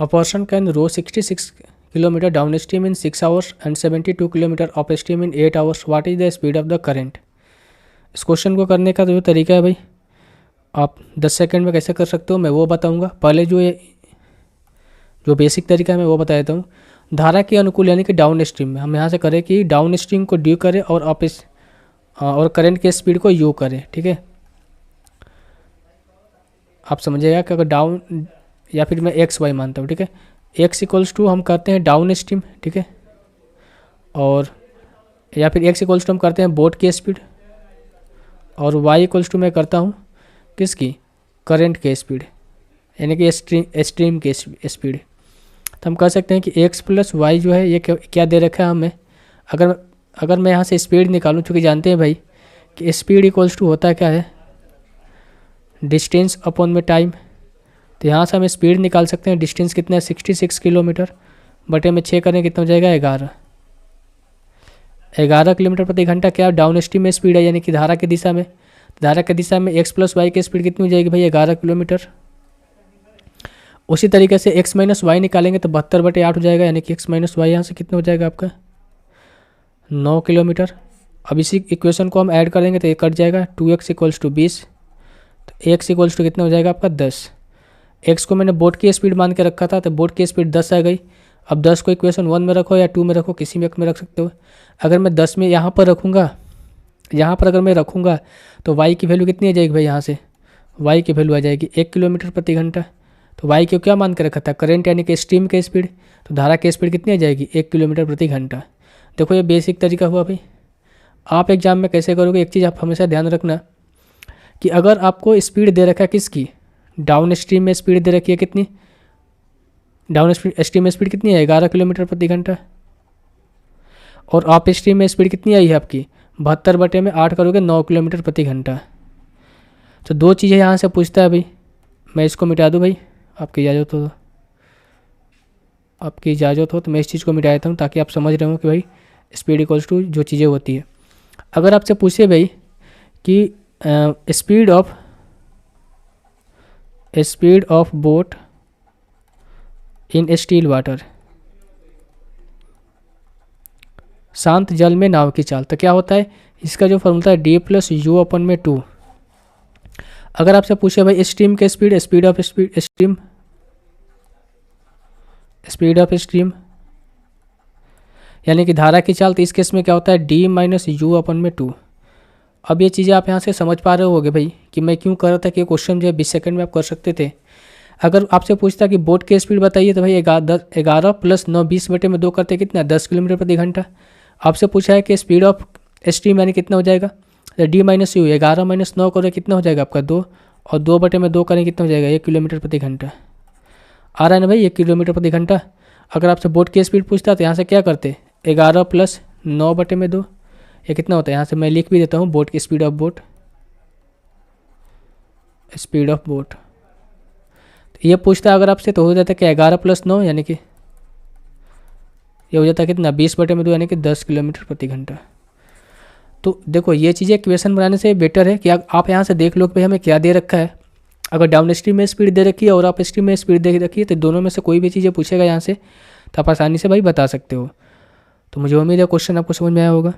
A person can row 66 kilometre downstream in 6 hours and 72 kilometre upstream in 8 hours, what is the speed of the current. इस question को करने का जो तरीका है भाई, आप 10 सेकंड में कैसे कर सकते हो मैं वो बताऊंगा। पहले जो बेसिक तरीका है मैं वो बता देता हूँ। धारा के अनुकूल यानी कि डाउन स्ट्रीम में हम यहाँ से करें कि डाउन स्ट्रीम को डी करें और और करंट के स्पीड को यू करें, ठीक है। आप समझिएगा कि अगर डाउन या फिर मैं एक्स वाई मानता हूँ, ठीक है। एक्स इक्वल्स टू हम करते हैं डाउन स्ट्रीम, ठीक है, और या फिर एक्स इक्वल्स टू हम करते हैं बोट की स्पीड, और वाई इक्वल्स टू मैं करता हूँ किसकी, करंट के स्पीड यानी कि स्ट्रीम के स्पीड। तो हम कह सकते हैं कि एक्स प्लस वाई जो है ये क्या दे रखा है हमें। अगर मैं यहाँ से स्पीड निकालूँ, चूँकि जानते हैं भाई कि स्पीड इक्वल्स टू होता क्या है, डिस्टेंस अपॉन में टाइम। तो यहाँ से हम स्पीड निकाल सकते हैं, डिस्टेंस कितना है 66 किलोमीटर बटे में 6 करें कितना हो जाएगा 11 किलोमीटर प्रति घंटा। क्या डाउन स्ट्रीम में स्पीड है यानी कि धारा की दिशा में। धारा की दिशा में एक्स प्लस वाई की स्पीड कितनी हो जाएगी भाई 11 किलोमीटर। उसी तरीके से एक्स माइनस वाई निकालेंगे तो 72/8 हो जाएगा, यानी कि एक्स माइनस वाई यहाँ से कितना हो जाएगा आपका 9 किलोमीटर। अब इसी इक्वेशन को हम ऐड करेंगे तो ये कट जाएगा, 2x इक्वल्स टू 20, तो x इक्वल्स टू कितना हो जाएगा आपका 10। x को मैंने बोट की स्पीड मान के रखा था तो बोट की स्पीड 10 आ गई। अब 10 को इक्वेशन 1 में रखो या 2 में रखो, किसी में एक में रख सकते हो। अगर मैं 10 में यहाँ पर रखूँगा, यहाँ पर अगर मैं रखूँगा तो y की वैल्यू कितनी आ जाएगी भाई, यहाँ से y की वैल्यू आ जाएगी 1 किलोमीटर प्रति घंटा। तो y को क्या मान के रखा था, करंट यानी कि स्ट्रीम के स्पीड, तो धारा की स्पीड कितनी आ जाएगी 1 किलोमीटर प्रति घंटा। देखो ये बेसिक तरीका हुआ भाई। आप एग्जाम में कैसे करोगे, एक चीज़ आप हमेशा ध्यान रखना कि अगर आपको स्पीड दे रखा है किसकी, डाउन स्ट्रीम में स्पीड दे रखी है कितनी, डाउन स्ट्रीम में स्पीड कितनी है 11 किलोमीटर प्रति घंटा, और अप स्ट्रीम में स्पीड कितनी आई है आपकी 72/8 करोगे 9 किलोमीटर प्रति घंटा। तो दो चीज़ें यहाँ से पूछता है भाई। मैं इसको मिटा दूँ भाई, आपकी इजाज़त हो तो मैं इस चीज़ को मिटा देता हूँ ताकि आप समझ रहे हो कि भाई स्पीड इक्वल्स टू जो चीज़ें होती है। अगर आपसे पूछे भाई कि speed of boat in still water, शांत जल में नाव की चाल, तो क्या होता है, इसका जो फॉर्मूला है डी प्लस यू अपन में 2। अगर आपसे पूछे भाई स्ट्रीम के स्पीड ऑफ स्ट्रीम यानी कि धारा की चाल, तो इस केस में क्या होता है डी माइनस यू अपन में 2। अब ये चीज़ें आप यहाँ से समझ पा रहे होगे भाई कि मैं क्यों कर रहा था कि ये क्वेश्चन जो है 20 सेकंड में आप कर सकते थे। अगर आपसे पूछता कि बोट की स्पीड बताइए तो भाई 11 प्लस 9 20/2 करते कितना 10 किलोमीटर प्रति घंटा। आपसे पूछा है कि स्पीड ऑफ स्ट्रीम यानी कितना हो जाएगा, तो डी माइनस यू 11 माइनस 9 करें कितना हो जाएगा आपका 2, और 2/2 करें कितना हो जाएगा 1 किलोमीटर प्रति घंटा। आ रहा है ना भाई 1 किलोमीटर प्रति घंटा। अगर आपसे बोट की स्पीड पूछता तो यहाँ से क्या करते 11 प्लस 9/2, ये कितना होता है, यहाँ से मैं लिख भी देता हूँ बोट की स्पीड ऑफ बोट। तो ये पूछता अगर आपसे तो हो जाता है कि 11 प्लस 9 यानी कि ये हो जाता है कितना 20/2 यानी कि 10 किलोमीटर प्रति घंटा। तो देखो ये चीज़ें इक्वेशन बनाने से बेटर है कि आप यहाँ से देख लो कि भाई हमें क्या दे रखा है। अगर डाउन स्ट्रीम में स्पीड दे रखी है और अप स्ट्रीम में स्पीड दे रखी है तो दोनों में से कोई भी चीज़ें पूछेगा यहाँ से तो आप आसानी से भाई बता सकते हो। तो मुझे उम्मीद है क्वेश्चन आपको समझ में आया होगा।